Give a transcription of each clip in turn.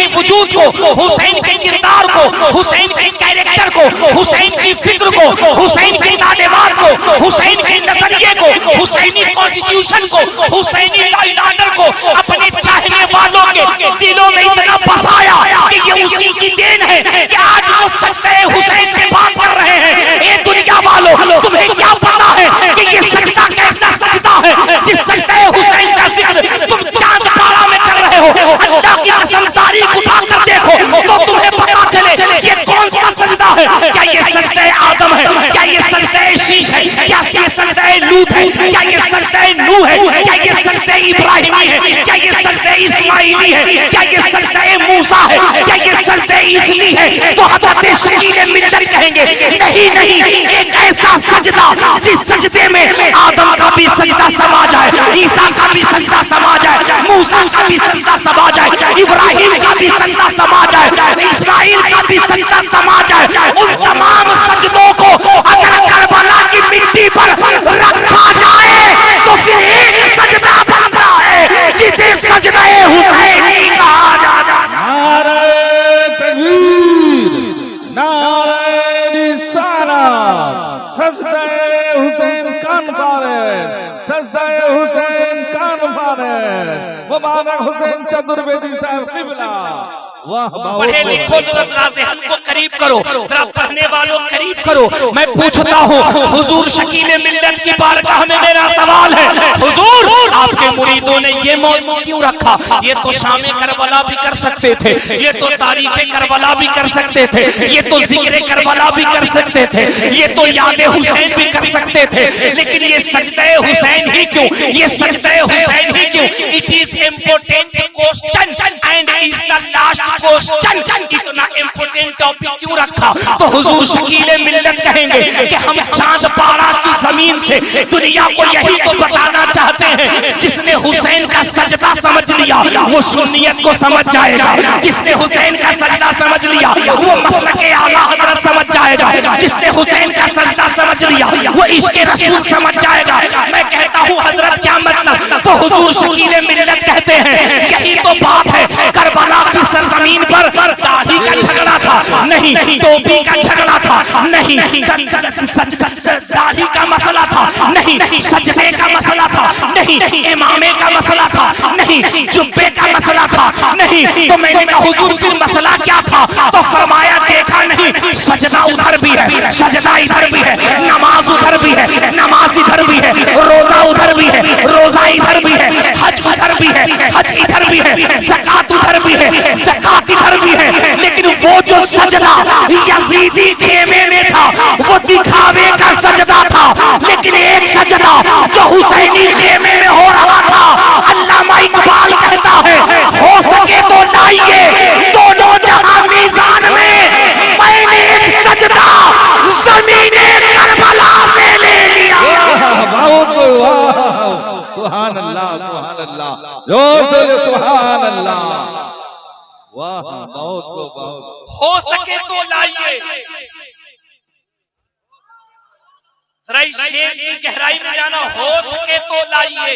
की वजूद को, हुसैन के किरदार को, हुसैन के कैरेक्टर को, हुसैन की फिक्र को, हुसैन की तालीमात को, हुसैन के नजरिए को, हुसैनी कॉन्स्टिट्यूशन को, हुसैनी लॉ एंड ऑर्डर को अपने चाहने वालों के दिलों में इतना बसाया कि ये उसी की देन है कि आज वो सजदे हुसैन पे बात कर रहे हैं। ए दुनिया वालों, तुम्हें क्या पता है कि ये सजदा कैसा सजदा है जिस सजदे हुसैन का जिक्र तुम चांद पारा में कर रहे हो। अल्लाह की कसम तारीख उठाकर देखो तो तुम्हें पता चले ये कौन सा सजदा है। क्या ये सजदे आदम है? क्या ये सजदे शीश है? क्या ये सजदे लूत है? क्या ये सजदे नूह है? क्या ये सजदे इब्राहिमी है? क्या ये सजदे इस्माइली है? क्या ये सजदे मूसा है? क्या ये सजदे इस्मी है? तो हज़रत शकील मिल्लत कहेंगे नहीं नहीं, एक ऐसा सजदा जिस सजदे में आदम का भी सजदा समा जाए, ईसा का भी सजदा समा जाए, मूसा का भी सजदा समा जाए, इब्राहिम का भी सजदा समा जाए, इस्माइल का भी सजदा समा जाए। उन तमाम सजदों को अगर करबला की मिट्टी पर रखा जाए तो फिर एक सजदा बनता है जिसे सजदा हुसैनी कहा जाता है। नारे तकबीर, नारे रिसालत, सजदा हुसैन कान फारे, सजदा हुसैन कान फारे, मुबारक हुसैन चतुर्वेदी साहब किबला। पढ़े लिखो तो जरा ज़हन को करीब करो, जरा पढ़ने वालों करीब करो। मैं पूछता हूँ हुजूर शकील मिल्लत की बारगाह में मेरा सवाल है, हुजूर आपके मुरीदों ने ये मौजू क्यों रखा? ये तो शाम करबला भी कर सकते थे, ये तो तारीख करबला भी कर सकते थे, ये तो जिक्र करबला भी कर सकते थे, ये तो याद हुसैन भी कर सकते थे, लेकिन ये सजदे हुसैन ही क्यों? ये सजदे हुसैन ही क्यों? It is important question and is the last question. इतना इम्पोर्टेंट टॉपिक क्यों रखा? तो हुजूर शकील मिल्लत कहेंगे कि हम चांद पारा की जमीन से दुनिया को यही तो बताना चाहते हैं, जिसने हुसैन का सजदा समझ लिया वो सुन्नियत को समझ जाएगा, जिसने हुसैन का सजदा समझ लिया वो मसलके आला हजरत समझ जाएगा, जिसने हुसैन का सजदा समझ लिया वो इश्क़े रसूल समझ जाएगा। मैं कहता हूँ हजरत क्या मतलब? तो हुजूर शकील मिल्लत कहते हैं यही तो बात है। करबला की सरजमीन पर दाढ़ी का झगड़ा था नहीं, टोपी का झगड़ा था नहीं, दाढ़ी का मसला था नहीं, सजदे का मसला था नहीं, इमामे का मसला था नहीं, जुब्बे का मसला था नहीं। तो मैंने कहा हुजूर फिर मसला क्या था? तो फरमाया देखा नहीं, सजदा उधर भी है, सजदा इधर भी है, नमाज उधर भी है, नमाज इधर भी है, रोजा उधर भी है, रोजा इधर भी है, हज उधर भी है, हज इधर भी है, ज़कात उधर भी है, ज़कात इधर भी है। लेकिन वो जो सजदा यजीदी खेमे में था वो दिखावे का सजदा था, लेकिन एक सजदा जो हुसैनी खेमे में हो रहा था, अल्लामा इकबाल कहता है हो सके तो लाइए दोनों जहां मीज़ान में, मैंने एक सजदा ज़मीने करबला से ले लिया। सुभान अल्लाह, सुभान अल्लाह, जोर से सुभान अल्लाह। वाह, बहुत हो सके तो लाइए। शेर की गहराई में जाना, हो सके तो लाइए।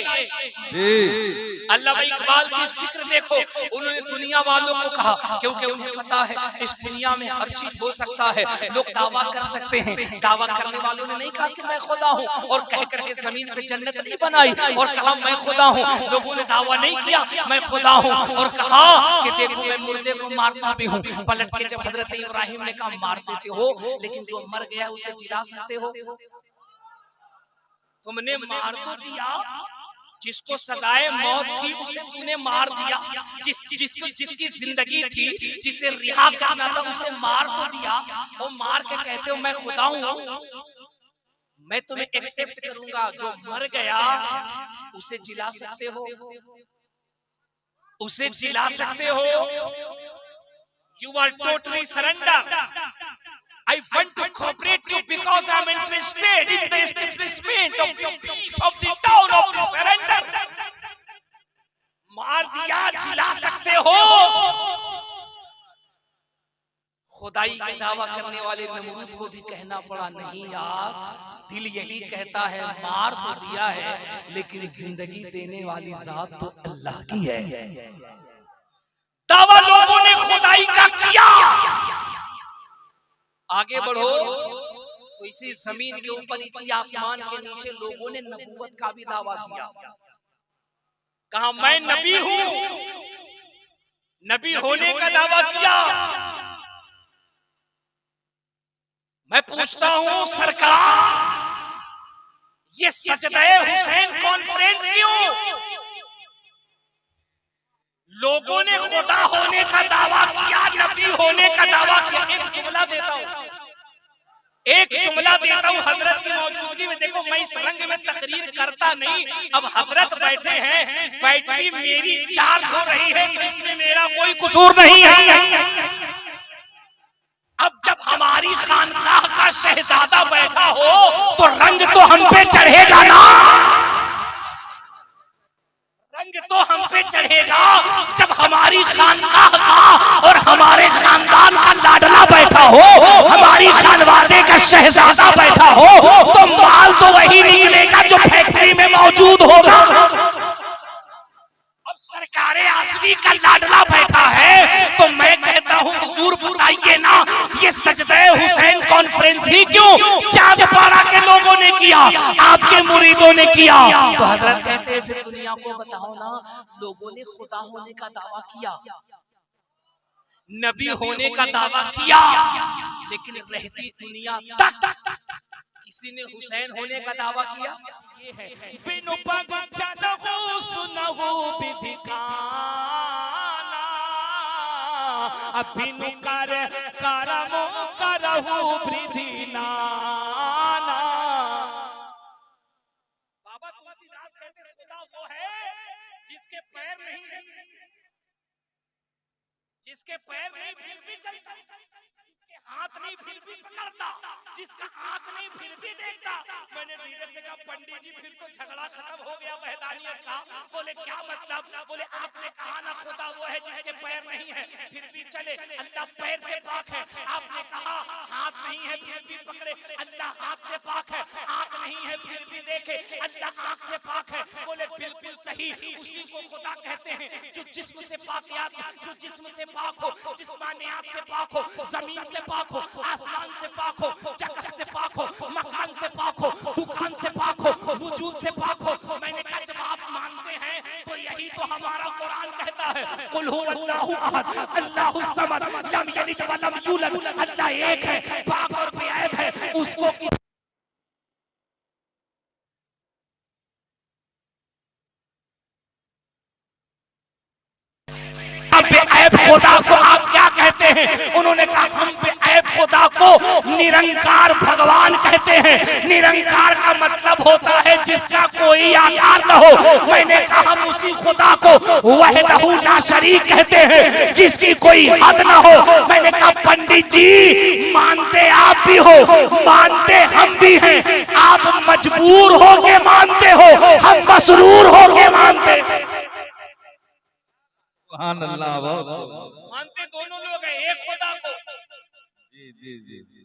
अल्लामा इकबाल की फिक्र देखो, उन्होंने दुनिया वालों को कहा क्योंकि उन्हें पता है इस दुनिया में हर चीज हो सकता है, लोग दावा कर सकते हैं। दावा करने वालों ने नहीं कहा कि मैं खुदा हूँ और कह करके जमीन पे जन्नत नहीं बनाई और कहा मैं खुदा हूँ। लोगों ने दावा नहीं किया मैं खुदा हूँ और कहा कि देखो मैं मुर्दे को मारता भी हूँ। पलट के जब हजरत इब्राहिम ने कहा मार देते हो, लेकिन जो मर गया उसे जिला सकते हो? तुमने मार तो दिया, जिसको सजाए मौत थी उसे तूने मार दिया, जिसकी जिंदगी थी, जिसे रिहा करना था उसे मार तो दिया, और मार के कहते हो मैं खुदा हूं। मैं तुम्हें एक्सेप्ट करूंगा, जो मर गया उसे जिला सकते हो, उसे जिला सकते हो। You are totally surrender. I want to cooperate you because I am interested in the establishment of the peace of the town of the surrender. मार दिया, जिला सकते हो। खुदाई का दावा करने वाले नमरूद को भी कहना पड़ा नहीं यार, दिल यही कहता है मार तो दिया है लेकिन जिंदगी देने वाली जात तो अल्लाह की है। दावा लोगों ने आगे बढ़ो तो इसी जमीन के ऊपर, इसी आसमान के नीचे लोगों ने नबूवत का भी दावा किया। कहा मैं नबी हूं, नबी होने का दावा किया। मैं पूछता हूं सरकार, ये सजदे हुसैन कॉन्फ्रेंस क्यों? लोगों ने खुदा होने का दावा किया, नबी होने का दावा किया। एक जुमला देता हूं, एक जुमला देता हूं हजरत की मौजूदगी में। देखो मैं इस रंग में तकरीर करता नहीं, अब हजरत बैठे हैं, बैटरी मेरी चार्ज हो रही है, तो इसमें मेरा कोई कसूर नहीं है। अब जब हमारी खानकाह का शहजादा बैठा हो तो रंग तो हम पे चढ़ेगा ना, रंग तो हम पे चढ़ेगा। जब हमारी खानकाह का और हमारे खानदान का लाडला बैठा हो, हमारी खानवादे का शहजादा बैठा हो, तो माल तो वही निकलेगा जो फैक्ट्री में मौजूद होगा। अब सरकारे आसमी का लाडला बैठा है, तो मैं कहता हूं हुजूर बताइए ना, ये सजदे हुसैन कॉन्फ्रेंस ही क्यों चांदपाड़ा के लोगों ने किया, आपके मुरीदों ने किया? तो हजरत कहते हैं फिर दुनिया को बताओ ना, लोगों ने खुदा होने का दावा किया, नबी होने का दावा किया, लेकिन रहती दुनिया तक किसी ने हुसैन होने का दावा किया? बिनु पगचनहु सुनहु विधिकाना, बिनु कर करमो करहु वृधिनाना। बाबा तुलसीदास कहते हैं खुदा वो है जिसके पैर नहीं है, जिसके पैर नहीं फिर भी चलता, जिसके हाथ नहीं फिर भी पकड़ता, जिसका आंख नहीं फिर भी देखता। मैंने धीरे से कहा पंडित जी फिर तो झगड़ा खत्म हो गया वहदानियत का। बोले क्या मतलब? बोले आपने कहा ना खुदा वो है जिसके पैर नहीं है फिर भी चले, अल्लाह पैर से पाक है। आपने कहा हाथ नहीं है फिर भी पकड़े, अल्लाह हाथ से पाक है। आंख नहीं है फिर भी देखे, अल्लाह आंख से पाक है। बोले बिल्कुल सही, उसी को खुदा कहते हैं जो जिस्म से पाकियात, जो जिस्म से पाक हो, जिस्मानियात से पाक हो, जमीन से पाक हो, आसमान से पाक हो, जगह से पाक हो, मकान से पाक हो, दुकान से पाक हो, वजूद से पाक हो। मैंने कहा जब आप मानते हैं तो यही तो हमारा कुरान कहता है, कुल हुवल्लाहु अहद अल्लाहु समद लम यलिद व लम यूलद। अल्लाह एक है, पाक और बेऐब है, उसको बेऐब खुदा को आप क्या कहते हैं? उन्होंने कहा हम बेऐब खुदा को निरंकार भगवान कहते हैं। निरंकार का मतलब होता है जिसका कोई आकार न हो। मैंने कहा हम उसी खुदा को वहदहू ला शरीक कहते हैं जिसकी कोई हद न हो। मैंने कहा पंडित जी मानते आप भी हो, मानते हम भी हैं, आप मजबूर होके मानते हो, हम मसरूर होके मानते हैं। अल्लाह मानते दोनों लोग हैं एक खुदा को। जी जी जी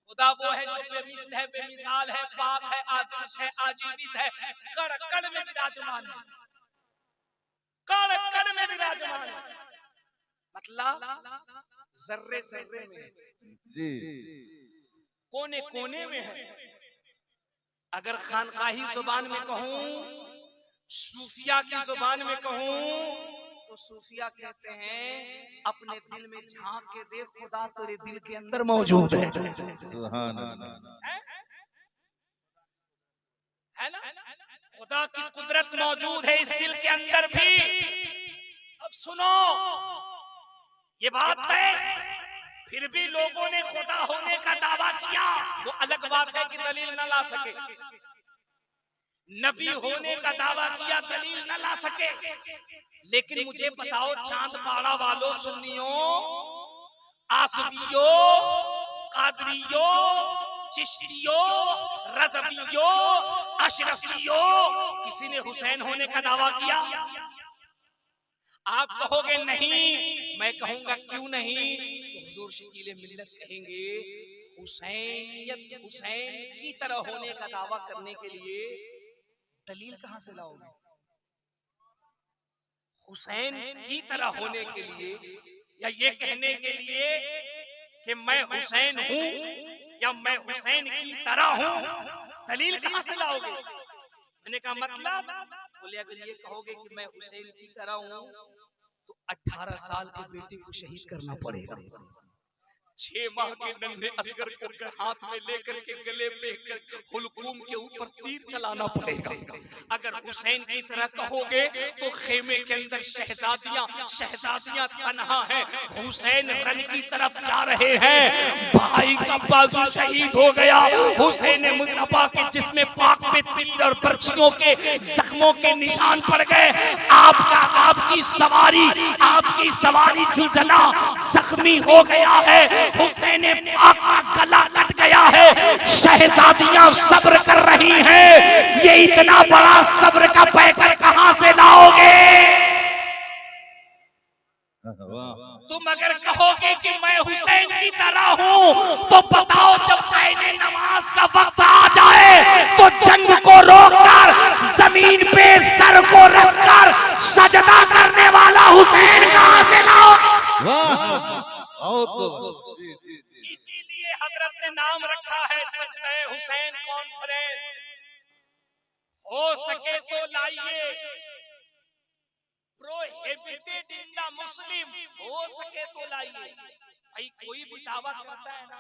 खुदा वो है जो बेमिसल है, बेमिसाल है, पाक है, आदर्श है, आजीवित है, कण कण में विराजमान है, कण कण में विराजमान है, मतलब जर्रे जर्रे में जी, कोने कोने में है। अगर खानकाही जुबान में कहूं, सूफिया की जुबान में कहूं, तो सूफिया कहते हैं अपने दिल में झांक के देख, खुदा तेरे दिल के अंदर मौजूद है। सुभान अल्लाह, है ना? खुदा की कुदरत मौजूद है इस दिल के अंदर भी। अब सुनो, ये बात है फिर भी लोगों ने खुदा होने का दावा किया। वो अलग बात है कि दलील न ला सके। नबी होने का दावा किया, दलील न ला सके। लेकिन मुझे बताओ चांदपाड़ा वालों, सुन्नियों, आसफियों, कादरियों, चिश्तियों, रज़वियों, अशरफियों, किसी ने हुसैन होने का दावा किया? आप कहोगे नहीं, मैं कहूंगा क्यों नहीं? तो हुजूर शकील मिल्लत कहेंगे हुसैनियत, हुसैन की तरह होने का दावा करने के लिए दलील कहां से लाओगे? हुसैन की तरह होने के लिए या ये कहने के लिए कि मैं हुसैन हूं या मैं हुसैन की तरह हूं, दलील कहां से लाओगे? मैंने कहा मतलब? बोले अगर ये कहोगे कि मैं हुसैन की तरह हूं तो 18 साल के बेटे को शहीद करना पड़ेगा। 6 माह के नन्हे असगर को हाथ में लेकर के गले पे हुलकूम के ऊपर तीर चलाना पड़ेगा। अगर हुसैन की तरह कहोगे तो खेमे के अंदर शहजादियां तन्हा हैं, हुसैन रन की तरफ जा रहे हैं, भाई का बाजू शहीद हो गया, हुसैन मुस्तफा के जिस्म पाक पे तीर और बर्छियों के जख्मों के निशान पड़ गए, आपकी सवारी जुलझला जख्मी हो गया है, हुसैन पाक का गला कट गया है, शहजादियां सब्र कर रही हैं, ये इतना बड़ा सब्र का पैकर कहां से लाओगे? तुम अगर कहोगे कि मैं हुसैन की तरह हूं तो बताओ जब आईने नमाज का वक्त आ जाए तो जंग को रोककर जमीन पे सर को रखकर सजदा करने वाला हुसैन कहां से लाओ? इसीलिए हजरत ने नाम रखा है सजदे हुसैन कॉन्फ्रेंस। हो सके तो लाइए, प्रोहिबिटेड इन द मुस्लिम, हो सके तो लाइए। भाई कोई भी दावा करता है ना,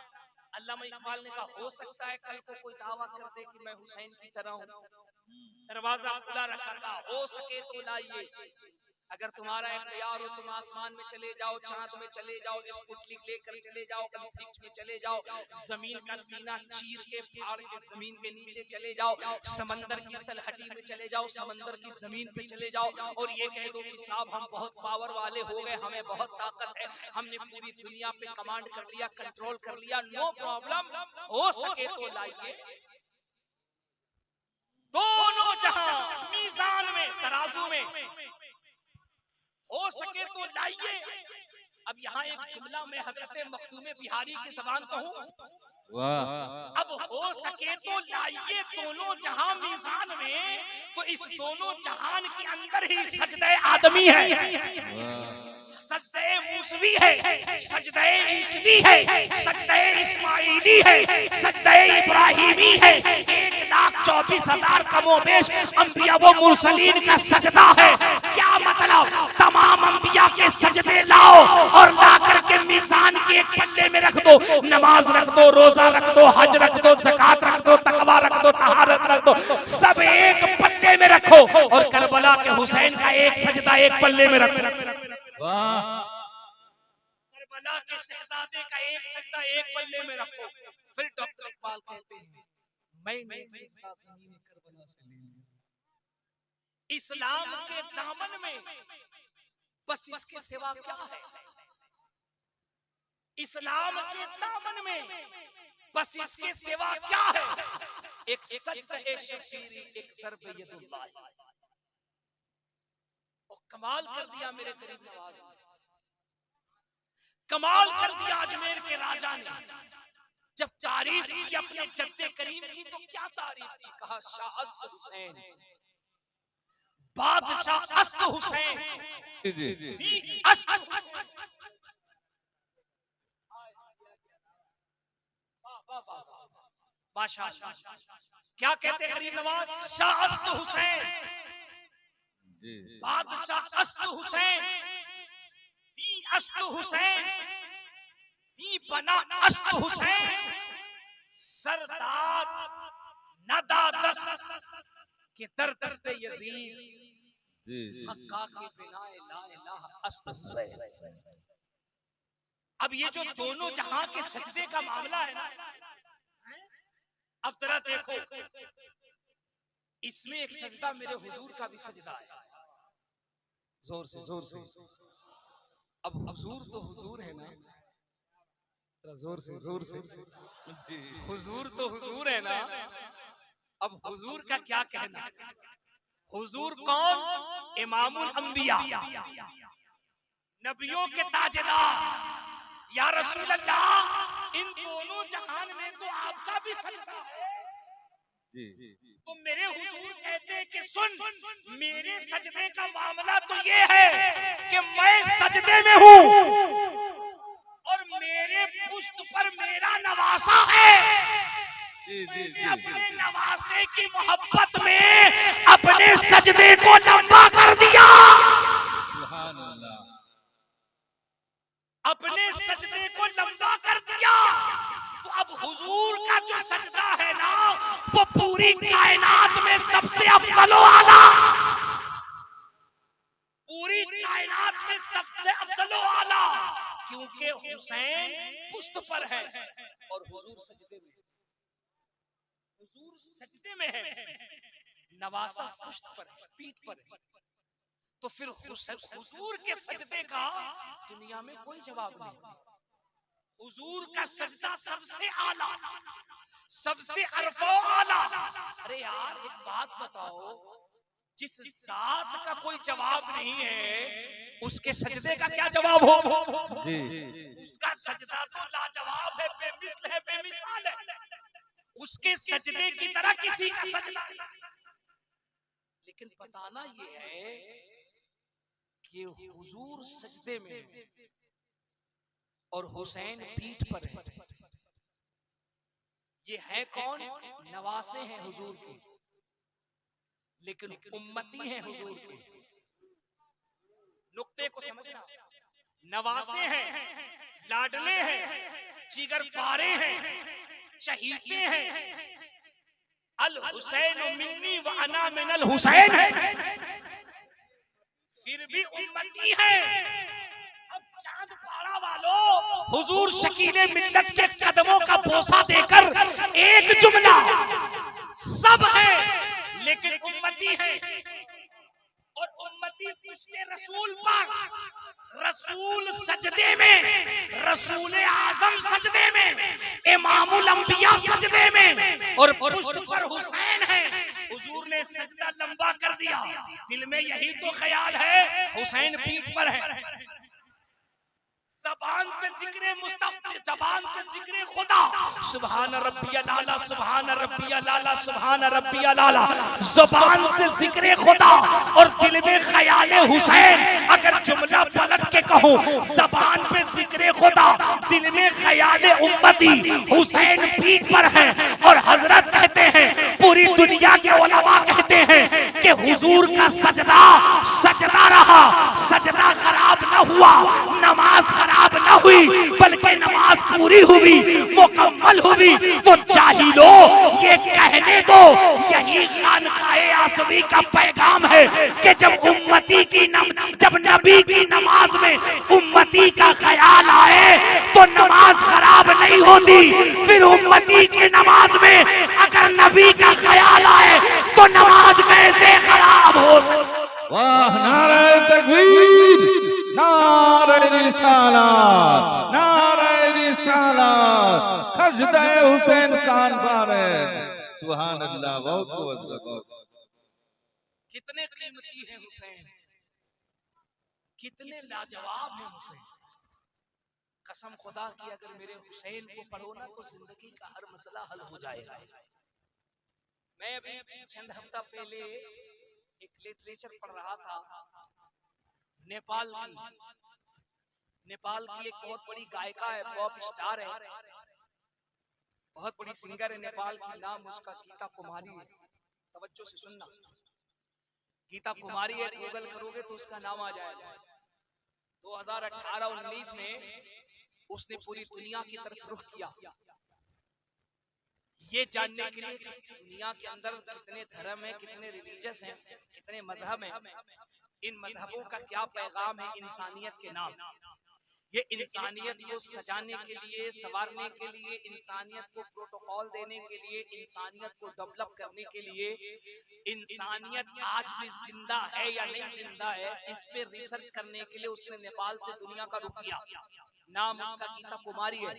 अल्लामा इकबाल ने कहा हो सकता है कल को कोई दावा कर दे कि मैं हुसैन की तरह हूं, दरवाजा खुला रखा था, हो सके तो लाइए। अगर तुम्हारा इख्तियार हो तुम आसमान में चले जाओ, चांद में चले जाओ, स्पुतनिक लेकर चले जाओ, अंतरिक्ष में चले जाओ, जमीन का सीना चीर के फाड़ के जमीन के नीचे चले जाओ, समंदर की तलहटी में चले जाओ, समंदर की जमीन पे चले जाओ और ये कह दो कि साहब हम बहुत पावर वाले हो गए, हमें बहुत ताकत है, हमने पूरी दुनिया पे कमांड कर लिया, कंट्रोल कर लिया, नो प्रॉब्लम, हो सके तो लाइए। दोनों जहां मीजान में, तराजू में, हो सके तो लाइए। अब यहाँ एक जुमला में हजरत मखदूम बिहारी की ज़बान कहूं, अब हो सके तो लाइए दोनों जहां मीज़ान में, तो इस दोनों जहान के अंदर ही सजदे आदमी है, सजदे मूसवी है, सजदे ईसवी है, सजदे इस्माइली है, सजदे इब्राहिमी है, 1,24,000 कमोबेश अंबिया व मुरसलीन का सजदा है। क्या मतलब? तमाम अंबिया के सजदे लाओ और ला करके मीज़ान के एक पल्ले में रख दो, नमाज रख दो, रोजा रख दो, हज रख दो, ज़कात रख दो, तकवा रख दो, तहारत रख दो, सब एक पल्ले में रखो और करबला के हुसैन का एक सजदा एक पल्ले में रखो, करबला के शहजादे का एक सजदा एक पल्ले में रखो। फिर डॉक्टर इकबाल कहते हैं मैंने सजदा ज़मीन करबला से ले लिया, इस्लाम के दामन में, बस इसके सिवा क्या है? इस्लाम के दामन में बस इसके सिवा क्या है? एक सजदे शबीरी, एक ज़र्ब यदुल्लाह। और कमाल कर दिया मेरे गरीब नवाज ने, कमाल कर दिया अजमेर के राजा ने, जब तारीफ की अपने जद्दे करीम की तो क्या तारीफ की? कहा शाह अस्त हुसैन, बादशाह अस्त हुसैन, जी माशाअल्लाह। क्या कहते हैं गरीब नवाज? शाह अस्त हुसैन, बादशाह अस्त हुसैन, दी अस्त हुसैन, दी बना अस्त हुसैन, सरदार नदा दस्त के दर दस्ते यजीद, हक्का के बिनाए ला इलाहा अस्त हुसैन। अब ये जो दोनों जहां के सजदे का मामला है ना, अब जरा देखो, इसमें एक सजदा मेरे हुजूर का भी सजदा है, जोर से जोर से। अब हुजूर तो हुजूर है ना, जोर से जी, हुजूर तो हुजूर है ना। अब हुजूर का क्या कहना? हुजूर कौन? इमामुल अंबिया, नबियों के ताजदार। या रसूल अल्लाह, इन दोनों जहान में तो आपका भी सजदा है जी। तो मेरे हुजूर कहते हैं कि सुन, मेरे सजदे का मामला तो ये है कि मैं सजदे में हूँ और मेरे पुश्त पर मेरा नवासा है। जी जी जी अपने नवासे की मोहब्बत में अपने सजदे को लंबा कर दिया। सुभान अल्लाह। अपने सजदे को लंबा कर दिया। तो अब हुजूर का जो सजदा है ना, वो पूरी कायनात में सबसे अफजल व आला, पूरी कायनात में सबसे अफजल व आला, क्योंकि हुसैन पुश्त पर है और हुजूर सजदे में, हुजूर सजदे में है, नवासा पुश्त पर है, पीठ पर है। तो फिर हुजूर के सजदे का दुनिया में कोई जवाब नहीं। हुजूर का सजदा सबसे आला, सबसे अरफा आला। अरे यार एक बात बताओ, जिस जात का कोई जवाब नहीं है उसके सजदे का क्या जवाब हो? जी उसका सजदा तो लाजवाब है, बेमिसल है, बेमिसाल है। उसके सजदे की तरह किसी का सजदा नहीं। लेकिन बताना ये है कि हुजूर सजदे में है और हुसैन पीठ पर है। ये है कौन? नवासे हैं हुजूर के, लेकिन उम्मती हैं हुजूर के। नुक्ते को समझना, नवासे हैं, लाडले हैं, जिगर पारे हैं, चहीते हैं। अल हुसैन मिन्नी व अना मिनल हुसैन है, फिर भी उम्मती है। अब चांद पाड़ा वालों, हुजूर शकीले मिल्लत के कदमों का बोसा देकर एक जुमला, सब है लेकिन उम्मती है। और उम्मती पिछले रसूल पर, रसूल सजदे में, रसूल आजम सजदे में, इमामुल अंबिया सजदे में, और पुश्त पर हुसैन है। हुजूर ने सजदा लंबा कर दिया। दिल में यही तो ख्याल है हुसैन पीठ पर है। ज़बान से जिक्र मुस्तफ़ा, ज़बान से जिक्र खुदा, सुभान रब्बियल आला, सुभान रब्बियल आला, सुभान रब्बियल आला, ज़बान से जिक्र खुदा और दिल में ख्याल हुसैन। अगर जुमला पलट के कहूं, ज़बान पे जिक्र खुदा, दिल में ख्याल उम्मती, हुसैन पीठ पर है। और हजरत कहते हैं, पूरी दुनिया के उलमा कहते हैं कि हुजूर का सजदा सजदा रहा, सजदा खराब न हुआ, नमाज खराब न हुई, बल्कि नमाज पूरी हुई, मुकम्मल हुई। तो चाहिलो ये कहने दो, यही खानकाए आसवी का पैगाम है कि जब उम्मती की जब नबी की नमाज में उम्मती का ख्याल आए तो नमाज खराब नहीं होती। फिर उम्मती की नमाज में अगर नबी का ख्याल आए तो नमाज कैसे खराब हो सकती? वाह, नारे तकबीर, नारे रिसालत, नारे रिसालत, सजदा हुसैन कान पारे। सुभान अल्लाह, बहुत बहुत। कितने कीमती हैं हुसैन, कितने लाजवाब हैं हुसैन। कसम खुदा की अगर मेरे हुसैन को पढ़ो ना तो जिंदगी का हर मसला हल हो जाएगा। मैं अभी चंद हफ्ता पहले एक लिटरेचर पढ़ रहा था नेपाल की एक बहुत बड़ी गायिका है, पॉप स्टार है, बहुत बड़ी सिंगर है नेपाल की। नाम उसका गीता कुमारी है। तवज्जो से सुनना, गीता कुमारी है, गूगल करोगे तो उसका नाम आ जाएगा। 2018-19 में उसने पूरी दुनिया की तरफ रुख किया, ये जानने के लिए दुनिया के अंदर कितने धर्म है, कितने रिलीजियस हैं, कितने मजहब हैं, इन मजहबों का क्या पैगाम है इंसानियत के नाम। ये इंसानियत को सजाने के लिए, संवारने के लिए, इंसानियत को प्रोटोकॉल देने के लिए, इंसानियत को डेवलप करने के लिए, इंसानियत आज भी जिंदा है या नहीं जिंदा है, इस पे रिसर्च करने के लिए उसने नेपाल से दुनिया का रुख किया। नाम उसका गीता कुमारी है।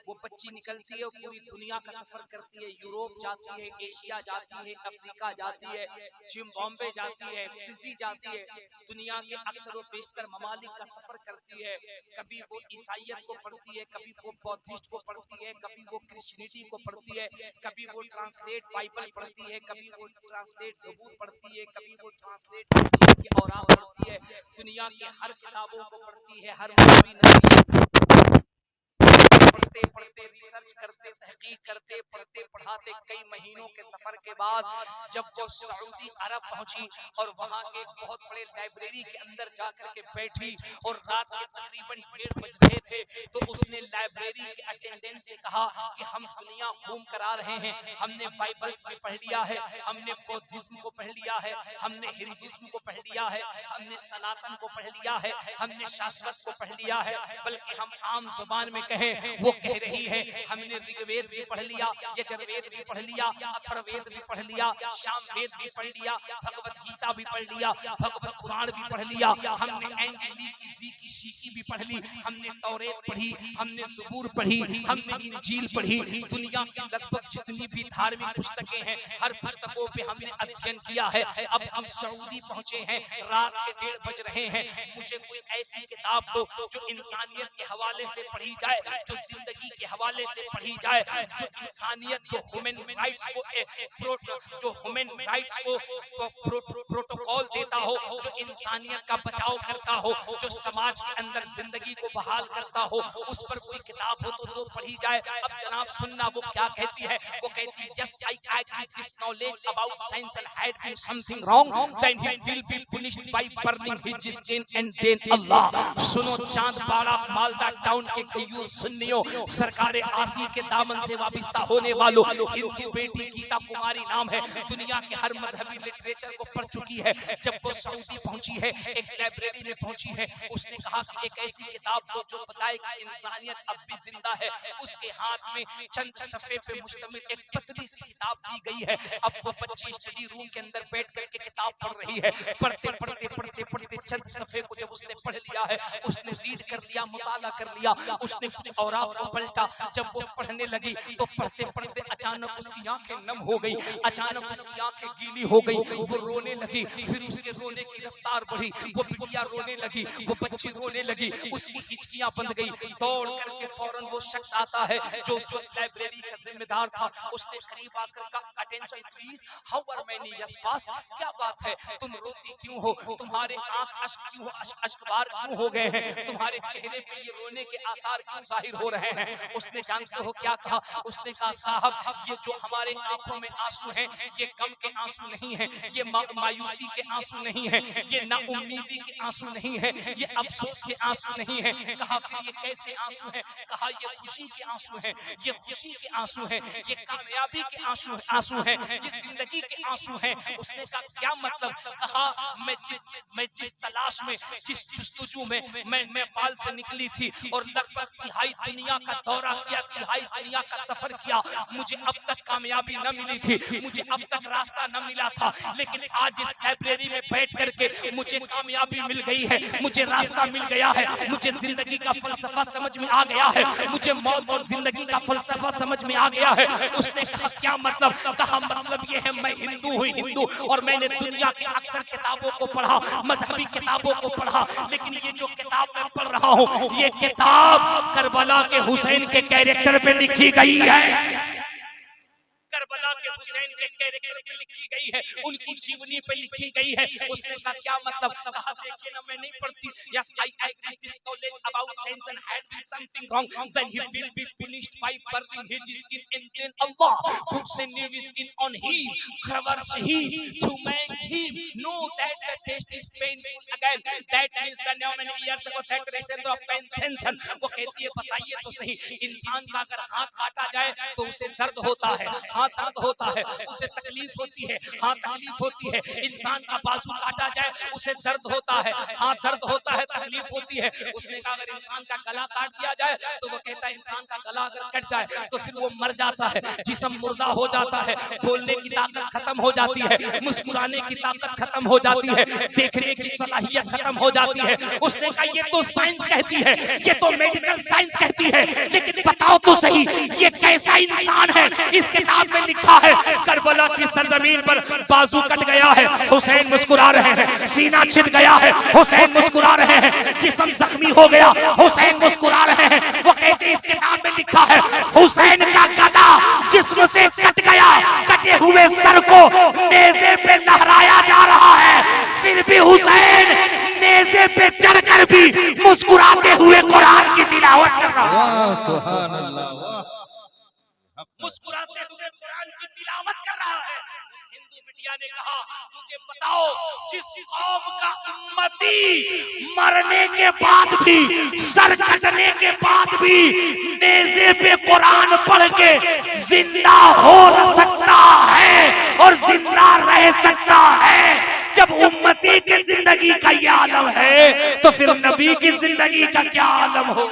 वो बच्ची निकलती है और पूरी दुनिया का सफर करती है, यूरोप जाती है, एशिया जाती है, अफ्रीका जाती है, जिम्बाब्वे जाती है, फिजी जाती है, दुनिया के अक्सर व बेशतर ममालिक का सफर करती है। कभी वो ईसाइयत को पढ़ती है, कभी वो बौद्धिस्ट को पढ़ती है, कभी वो क्रिश्चियनिटी को पढ़ती है, कभी वो ट्रांसलेट बाइबल पढ़ती है, कभी वो ट्रांसलेट ज़बूर पढ़ती है, कभी वो ट्रांसलेट की औरात पढ़ती है। दुनिया की हर किताबों को पढ़ती है, हर मजहबी पढ़ते, रिसर्च करते, तहकीक करते, पढ़ते पढ़ाते कई महीनों के सफर के बाद जब वो सऊदी अरब पहुंची और वहां के बहुत बड़े लाइब्रेरी के अंदर जाकर के बैठी और रात के तकरीबन 1:30 बज रहे थे, तो उसने लाइब्रेरी के अटेंडेंट से कहा कि हम दुनिया घूम कर आ रहे हैं, हमने बाइबल्स भी पढ़ लिया है, हमने बौद्धिज्म को पढ़ लिया है, हमने हिंदुइज्म को पढ़ लिया है, हमने सनातन को पढ़ लिया है, हमने शाश्वत को पढ़ लिया है, बल्कि हम आम जुबान में कहें, वो कह रही है हमने ऋग्वेद भी पढ़ लिया, यजुर्वेद भी पढ़ लिया, अथर्ववेद भी पढ़ लिया, सामवेद भी पढ़ लिया, भगवत गीता भी पढ़ लिया, भगवत पुराण भी पढ़ लिया, हमने एंजिली की सीकी भी पढ़ ली, हमने तौरेत पढ़ी, हमने ज़बूर पढ़ी, हमने इंजील पढ़ी, दुनिया की लगभग जितनी भी धार्मिक पुस्तकें हैं हर पुस्तकों पे हमने अध्ययन किया है। अब हम सऊदी पहुंचे हैं, रात के 1:30 बज रहे हैं, मुझे कोई ऐसी किताब दो जो इंसानियत के हवाले से पढ़ी जाए, जो जिंदगी के हवाले से पढ़ी जाए, जो इंसानियत, जो ह्यूमन राइट्स को प्रोटोकॉल देता हो, जो इंसानियत का बचाव करता हो, जो समाज के अंदर जिंदगी को बहाल करता हो, उस पर कोई किताब हो तो दो पढ़ी जाए। अब जनाब सुनना वो क्या कहती है, वो कहती है yes I agree this knowledge about science and had been something wrong then he will be punished by burning his skin and then Allah। सुनो चांदपाड़ा मालदा टाउन के कईयों सुन्नियों, सरकारे आसी के दामन से वाबिस्ता होने वालों, हिंदू बेटी गीता कुमारी नाम है, दुनिया के हर मजहबी लिटरेचर को पढ़ चुकी है। जब वो सऊदी पहुंची है, एक लाइब्रेरी में पहुंची है, उसने कहा कि एक ऐसी किताब दो जो बताए कि इंसानियत अब भी जिंदा है। उसके हाथ में चंद सफ़े पे मुश्तमिल एक पतली सी किताब दी गई है। अब वो बच्ची स्टडी रूम के अंदर बैठ करके किताब पढ़ रही है। पढ़ते पढ़ते पढ़ते पढ़ते चंद सफ़े को जब उसने पढ़ लिया है, उसने रीड कर लिया, मुताला कर लिया, उसने कुछ औरात को पलटा। जब वो पढ़ने लगी तो पढ़ते पढ़ते अचानक उसकी आंखें नम हो गई, अचानक उसकी आंखें गीली हो गई, वो रोने लगी। फिर उसके रोने की रफ्तार बढ़ी, वो बिटिया रोने लगी, वो बच्ची रोने लगी, उसकी हिचकियां बंद गई। दौड़ करके फौरन वो शख्स आता है जो उस वक्त लाइब्रेरी का जिम्मेदार था। उसने करीब आकर कहा attention please, how are many yes pass, क्या बात है, तुम रोती क्यों हो, तुम्हारे आंख अश्क क्यों, अश्कबार क्यों हो गए हैं, तुम्हारे चेहरे पे ये रोने के आसार क्यों जाहिर हो रहे हैं। उसने जानते हो क्या कहा, उसने कहा साहब ये जो हमारे आंखों में आंसू हैं, ये गम के आंसू नहीं है, ये मायूसी के आंसू नहीं है, ये नाउम्मीदी के आंसू नहीं है, ये अफसोस के आंसू नहीं है। कहा फिर ये कैसे आंसू हैं, कहा ये खुशी के आंसू हैं, ये खुशी के आंसू हैं, ये कामयाबी के आंसू हैं, ये जिंदगी के आंसू हैं। उसने कहा क्या मतलब, कहा मैं जिस तलाश में, जिस जस्तजू में मैं नेपाल से निकली थी और लगभग तिहाई दुनिया का दौरा किया, तिहाई दुनिया का सफर किया, मुझे अब तक कामयाबी न मिली थी, मुझे अब तक रास्ता न मिला था, लेकिन आज इस लाइब्रेरी में बैठ करके मुझे कामयाबी मिल गई है, मुझे रास्ता मिल गया है, मुझे जिंदगी का फलसफा समझ में आ गया है, मुझे मौत और जिंदगी का फलसफा समझ में आ गया है। उसने कहा क्या मतलब, कहा मतलब ये है मैं हिंदू हूँ, हिंदू, और मैंने दुनिया के अक्सर किताबों को पढ़ा, मजहबी किताबों को पढ़ा, लेकिन ये जो किताब मैं पढ़ रहा हूँ, ये किताब करबला के हुसैन के कैरेक्टर पे लिखी गई है, करबला के हुसैन के कैरेक्टर पे लिखी गई है, उनकी जीवनी पे लिखी गई है। उसने कहा क्या मतलब, कहा देखिए ना मैं नहीं पढ़ती, yes I agree this knowledge about science and had been something wrong then he will be punished by burning his skin and then Allah puts a new skin on him, covers him to make him know that the taste is painful again, that means the now many years ago that recent of pain sensation। वो कहती है बताइए तो सही, इंसान का अगर हाथ काटा जाए तो उसे दर्द होता है, हाथ दर्द होता है, उसे तकलीफ होती है, हाँ तकलीफ होती है। इंसान का बाजू काटा जाए उसे दर्द होता है, हाँ दर्द होता है, तकलीफ होती है। उसने कहा अगर इंसान का गला काट दिया जाए तो वो कहता है इंसान का गला अगर कट जाए तो फिर वो मर जाता है, जिस्म मुर्दा हो जाता है, बोलने की ताकत खत्म हो जाती है, मुस्कुराने की ताकत खत्म हो जाती है, देखने की सलाहियत खत्म हो जाती है। उसने कहा ये तो साइंस कहती है, ये तो मेडिकल साइंस कहती है, लेकिन बताओ तो सही ये कैसा इंसान है। इस किताब में लिखा है करबला की सरजमीन पर बाजू कट गया है, हुसैन मुस्कुरा रहे हैं, सीना छिद गया है, हुसैन मुस्कुरा रहे हैं, जिस्म जख्मी हो गया, हुसैन मुस्कुरा रहे हैं। वो कहते हैं इस किताब में लिखा है हुसैन का गला जिस्म से कट गया, कटे हुए सर को नेज़े पे लहराया जा रहा है, फिर भी हुसैन नेज़े पे चढ़कर भी मुस्कुराते हुए कुरान की तिलावत कर रहा है। वाह सुभान अल्लाह वाह। मुस्कुराते हुए कुरान की तिलावत कर रहा है। उस हिंदू बिटिया ने कहा, मुझे बताओ, जिस कौम का उम्मती मरने के बाद भी, सर कटने के बाद भी नेज़े पे कुरान पढ़ के जिंदा हो सकता है और जिंदा रह सकता है, जब उम्मती की जिंदगी का ये आलम है तो फिर नबी की जिंदगी का क्या आलम हो।